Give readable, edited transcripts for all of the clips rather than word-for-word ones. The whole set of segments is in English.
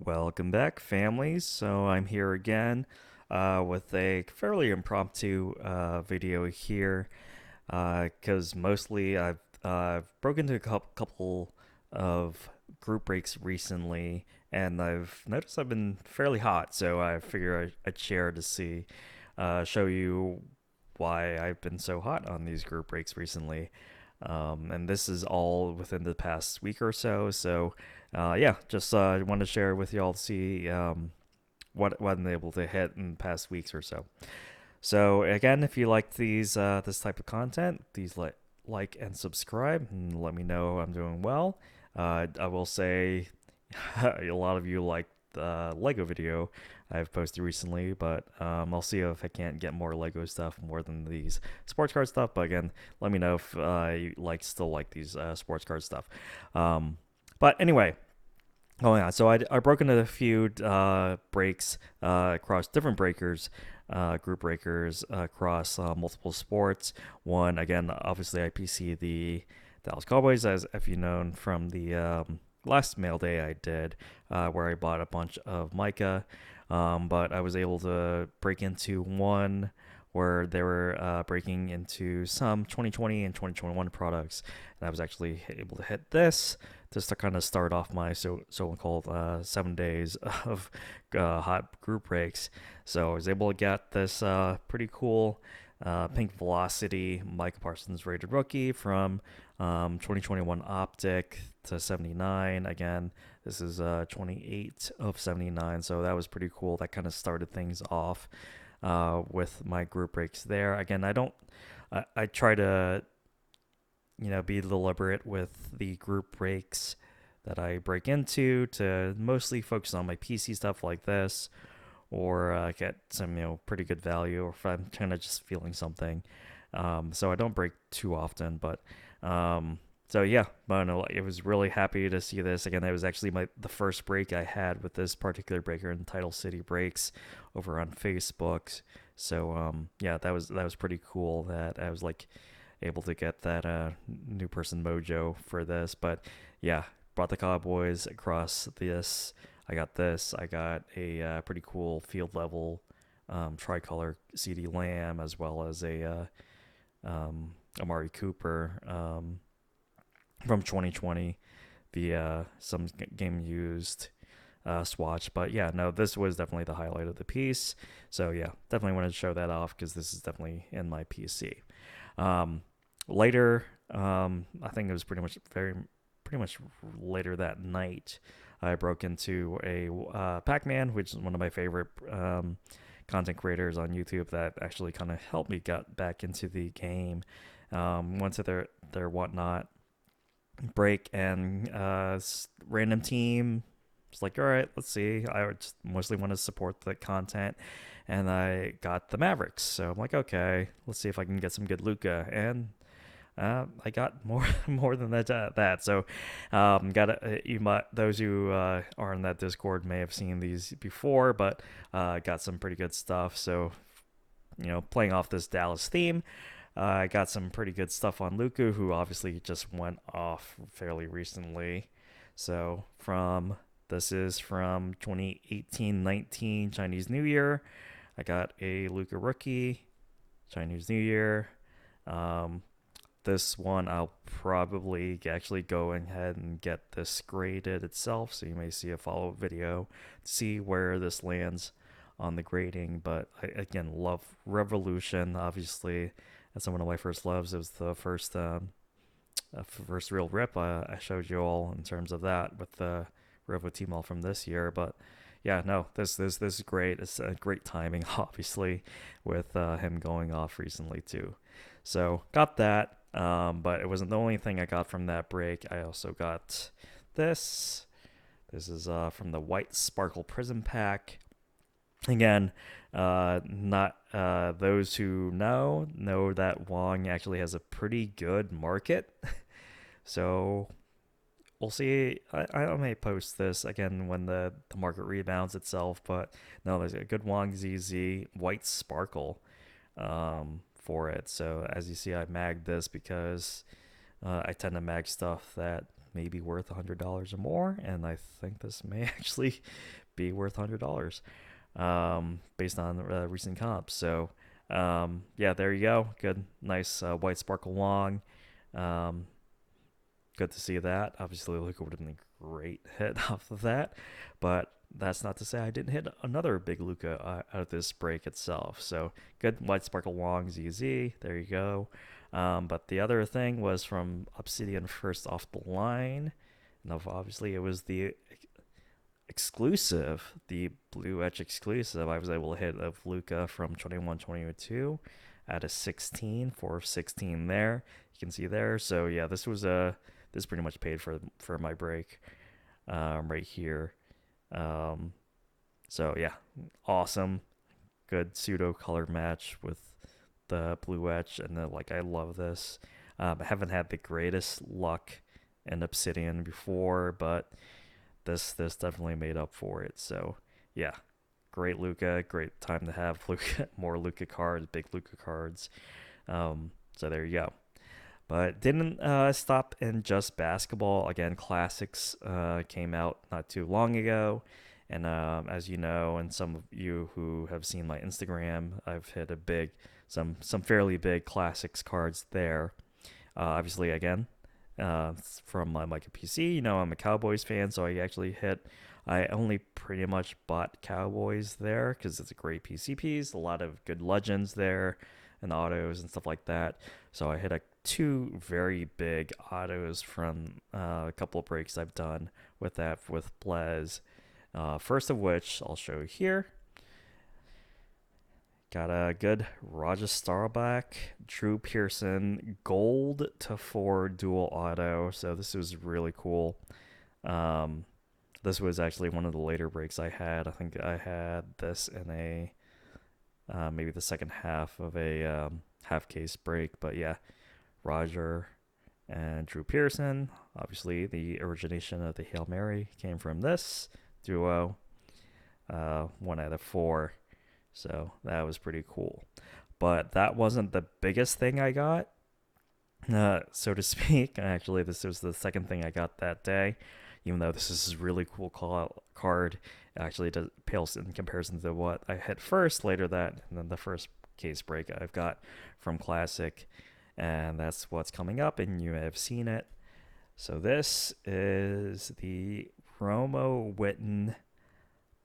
Welcome back, families. So I'm here again with a fairly impromptu video here because mostly I've broken into a couple of group breaks recently, and I've noticed I've been fairly hot. So I figure I'd share to show you why I've been so hot on these group breaks recently. And this is all within the past week or so. So, yeah, just wanted to share with y'all to see what I'm able to hit in the past weeks or so. So, again, if you like this type of content, please like and subscribe and let me know I'm doing well. I will say a lot of you liked the Lego video I've posted recently, but I'll see if I can't get more Lego stuff more than these sports card stuff. But again, let me know if you still like these sports card stuff. But anyway, oh yeah, so I broke into a few breaks across different breakers, group breakers across multiple sports. One again, obviously IPC the Dallas Cowboys, as if you known from the last mail day I did, where I bought a bunch of mica, but I was able to break into one where they were breaking into some 2020 and 2021 products, and I was actually able to hit this just to kind of start off my so-called 7 days of hot group breaks. So I was able to get this pretty cool Pink Velocity Micah Parsons rated rookie from 2021 Optic to 79. Again, this is 28 of 79, so that was pretty cool. That kind of started things off with my group breaks there. Again, I try to be deliberate with the group breaks that I break into to mostly focus on my PC stuff like this, or get some pretty good value, or if I'm kind of just feeling something. So I don't break too often, but so yeah, but no, it was really happy to see this again. It was actually the first break I had with this particular breaker in Title City Breaks over on Facebook. So yeah, that was pretty cool that I was like able to get that new person mojo for this. But yeah, brought the Cowboys across this. I got this. I got a pretty cool field level tricolor CD Lamb, as well as a Amari Cooper from 2020, the some game used swatch. But yeah, no, this was definitely the highlight of the piece. So yeah, definitely wanted to show that off because this is definitely in my PC. Later, I think it was pretty much later that night, I broke into a Pac-Man, which is one of my favorite content creators on YouTube that actually kind of helped me get back into the game. Went to their whatnot break, and random team. It's like, all right, let's see. I just mostly want to support the content, and I got the Mavericks. So I'm like, okay, let's see if I can get some good Luka, and I got more than that. So, those who are in that Discord may have seen these before, but got some pretty good stuff. So, playing off this Dallas theme, I got some pretty good stuff on Luka, who obviously just went off fairly recently. So this is from 2018-19 Chinese New Year. I got a Luka rookie, Chinese New Year. This one I'll probably actually go ahead and get this graded itself, so you may see a follow-up video to see where this lands on the grading. But I again love Revolution, obviously. That's one of my first loves. It was the first real rip I showed you all in terms of that with the Revo T-Mall from this year. But yeah, no, this is great. It's a great timing, obviously, with him going off recently too. So got that, but it wasn't the only thing I got from that break. I also got this. This is from the White Sparkle Prizm pack. Again, not those who know that Wong actually has a pretty good market. So we'll see. I may post this again when the market rebounds itself, but no, there's a good Wong ZZ White Sparkle for it. So as you see, I magged this because I tend to mag stuff that maybe worth $100 or more, and I think this may actually be worth $100 based on recent comps. So yeah, there you go. Good, nice white sparkle long. Um, Good to see that. Obviously, Luka would have been a great hit off of that, but that's not to say I didn't hit another big Luka out of this break itself. So good white sparkle long ZZ. There you go. But the other thing was from Obsidian first off the line. And obviously, it was the exclusive, the Blue Edge exclusive. I was able to hit of Luka from 21-22 at a 16, 4 of 16 there. You can see there. So yeah, this pretty much paid for my break right here. So yeah, awesome, good pseudo color match with the blue etch, and then like I love this. I haven't had the greatest luck in Obsidian before, but this definitely made up for it. So yeah, great Luka, great time to have Luka, more Luka cards, big Luka cards. So there you go. But didn't stop in just basketball. Again, classics came out not too long ago, and as you know, and some of you who have seen my Instagram, I've hit some fairly big classics cards there. Obviously, again, from my Micah PC, you know, I'm a Cowboys fan, so I only pretty much bought Cowboys there because it's a great PC piece, a lot of good legends there, and autos and stuff like that. So I hit two very big autos from a couple of breaks I've done with that with Blez. First of which I'll show you here. Got a good Roger Staubach, Drew Pearson, gold to 4 dual auto. So this was really cool. This was actually one of the later breaks I had. I think I had this in a maybe the second half of a half case break. But yeah, Roger and Drew Pearson. Obviously, the origination of the Hail Mary came from this duo. 1 out of 4. So that was pretty cool. But that wasn't the biggest thing I got, so to speak. Actually, this was the second thing I got that day. Even though this is a really cool card, it actually pales in comparison to what I hit first later that, and then the first case break I've got from Classic. And that's what's coming up, and you may have seen it. So this is the Romo Witten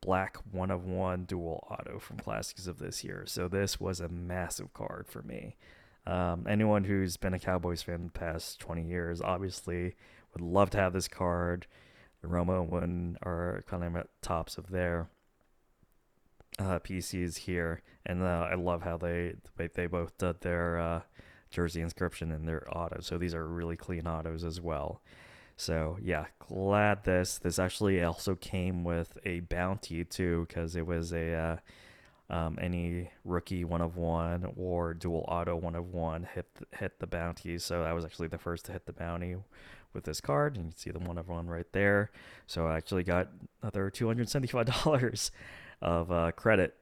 Black 1 of 1 dual auto from Classics of this year. So this was a massive card for me. Anyone who's been a Cowboys fan the past 20 years obviously would love to have this card. The Romo and Witten are kind of at tops of their PCs here, and I love how they both did their jersey inscription in their autos. So these are really clean autos as well. So yeah, glad this actually also came with a bounty too, because it was a any rookie 1 of 1 or dual auto 1 of 1 hit the bounty. So I was actually the first to hit the bounty with this card, and you can see the 1 of 1 right there. So I actually got another $275 of credit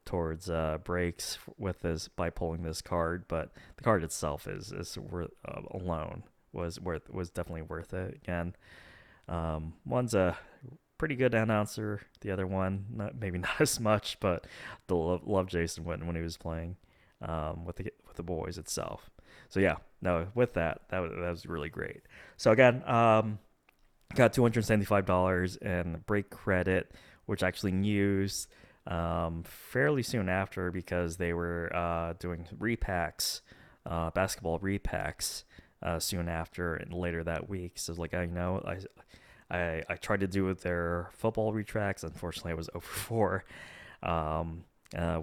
towards breaks with this by pulling this card. But the card itself is worth alone was definitely worth it. Again, one's a pretty good announcer. The other one, maybe not as much, but the love Jason Witten when he was playing with the boys itself. So yeah, no, with that was really great. So again, got $275 in break credit, which I actually used fairly soon after because they were doing repacks, basketball repacks. Soon after and later that week. So like I tried to do with their football retracts. Unfortunately, I was over 4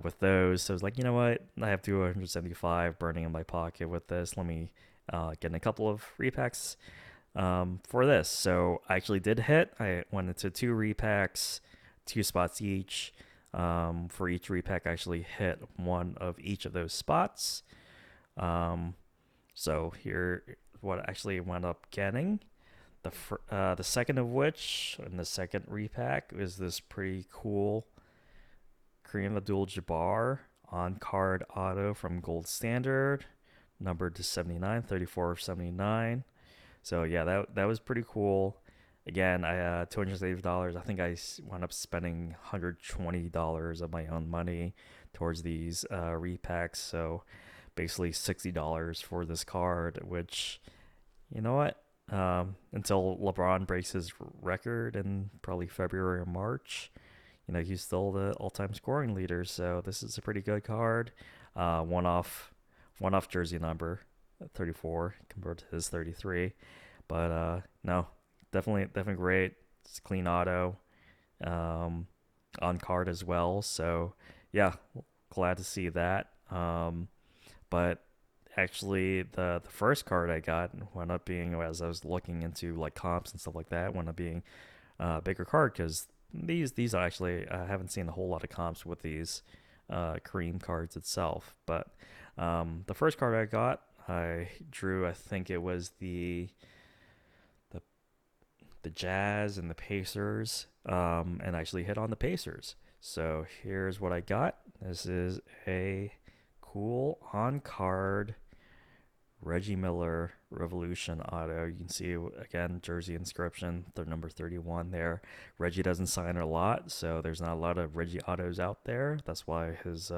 with those. So I was like, you know what? I have 275 burning in my pocket with this. Let me get in a couple of repacks for this. So I actually did hit. I went into 2 repacks, 2 spots each. For each repack, I actually hit 1 of each of those spots. So here, what I actually wound up getting, the second of which, in the second repack, is this pretty cool Kareem Abdul-Jabbar on-card auto from Gold Standard, numbered to 79, 34 of 79. So yeah, that was pretty cool. Again, I $280. I think wound up spending $120 of my own money towards these repacks. So basically $60 for this card, which, you know what? Until LeBron breaks his record in probably February or March, he's still the all-time scoring leader. So this is a pretty good card. One off, one off jersey number, 34 compared to his 33. But no, definitely great. It's clean auto, um, on card as well. So yeah, glad to see that. But actually, the first card I got wound up being, as I was looking into like comps and stuff like that, wound up being a bigger card because these actually I haven't seen a whole lot of comps with these cream cards itself. But the first card I got, I drew. I think it was the the Jazz and the Pacers, and actually hit on the Pacers. So here's what I got. This is a cool on card Reggie Miller Revolution auto. You can see again jersey inscription, the number 31 there. Reggie doesn't sign a lot, so there's not a lot of Reggie autos out there. That's why his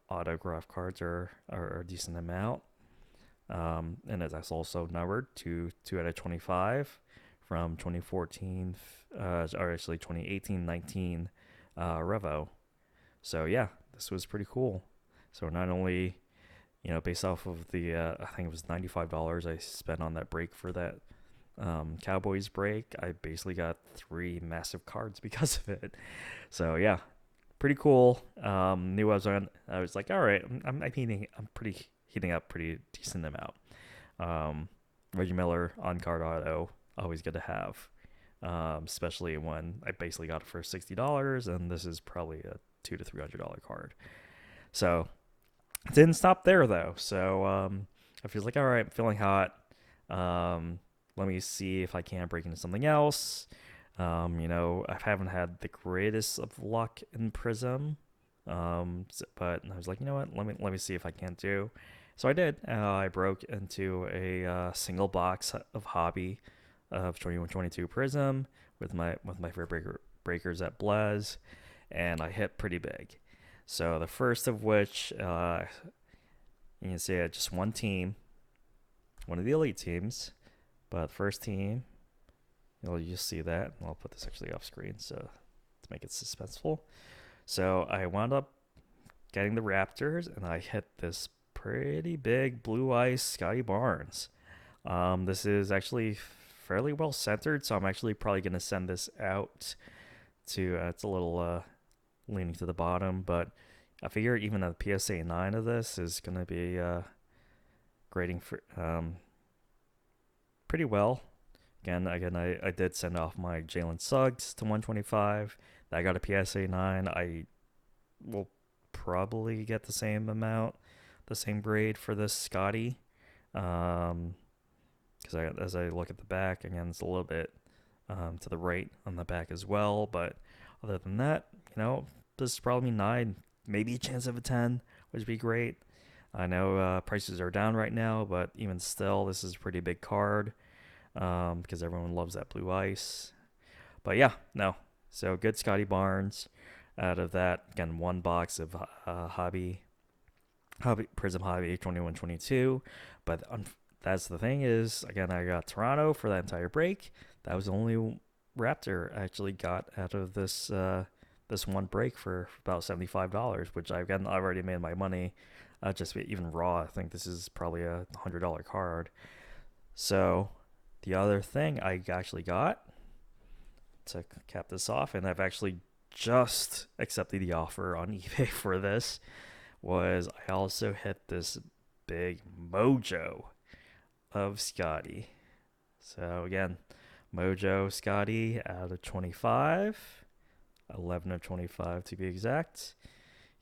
autograph cards are a decent amount. And that's also numbered to 2 out of 25 from 2014, or actually 2018-19 Revo. So yeah, this was pretty cool. So not only, based off of the, I think it was $95 I spent on that break for that Cowboys break, I basically got 3 massive cards because of it. So yeah, pretty cool. Knew I was like, all right, heating up pretty decent amount. Reggie Miller on card auto, always good to have. Especially when I basically got it for $60, and this is probably a $200 to $300 card. So it didn't stop there though. So I feel like, all right, I'm feeling hot. Let me see if I can break into something else. I haven't had the greatest of luck in Prizm, but I was like, you know what? Let me see if I can do. So I did. I broke into a single box of hobby of 2122 Prizm with my favorite breakers at Blez, and I hit pretty big. So the first of which, you can see it just one team, one of the elite teams, but the first team, you'll just see that. I'll put this actually off screen so to make it suspenseful. So I wound up getting the Raptors, and I hit this pretty big blue ice Scotty Barnes. This is actually fairly well centered, so I'm actually probably going to send this out to, it's a little leaning to the bottom, but I figure even a PSA 9 of this is going to be grading for pretty well. Again, I did send off my Jalen Suggs to 125. I got a PSA 9. I will probably get the same amount, the same grade for this Scotty. Because as I look at the back, again, it's a little bit to the right on the back as well. But other than that, this is probably 9, maybe a chance of a 10, which would be great. I know prices are down right now, but even still, this is a pretty big card because everyone loves that blue ice. But yeah, no. So good Scotty Barnes out of that. Again, one box of Hobby Prizm Hobby 2122. But that's the thing is, again, I got Toronto for that entire break. That was the only Raptor I actually got out of this this one break for about $75, which I've already made my money. Just even raw, I think this is probably a $100 card. So the other thing I actually got to cap this off, and I've actually just accepted the offer on eBay for this, was I also hit this big mojo of Scotty. So again, mojo Scotty out of 25, 11 of 25 to be exact.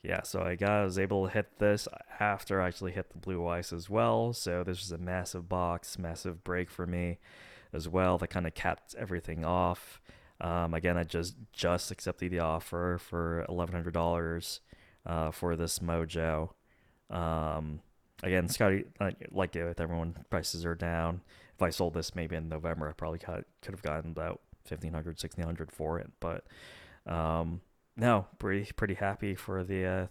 Yeah, so I was able to hit this after I actually hit the blue ice as well. So this was a massive box, massive break for me as well. That kind of capped everything off. Again, I just accepted the offer for $1,100 for this mojo. Again, Scotty, like with everyone, prices are down. If I sold this maybe in November, I probably could have gotten about 1,500, 1,600 for it. But no, pretty happy for the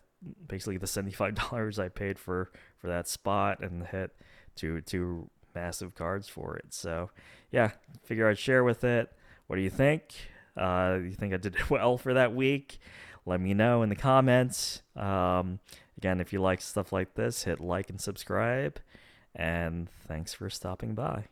basically the $75 I paid for that spot and hit two massive cards for it. So yeah, figure I'd share with it. What do you think? You think I did well for that week? Let me know in the comments. Again, if you like stuff like this, hit like and subscribe. And thanks for stopping by.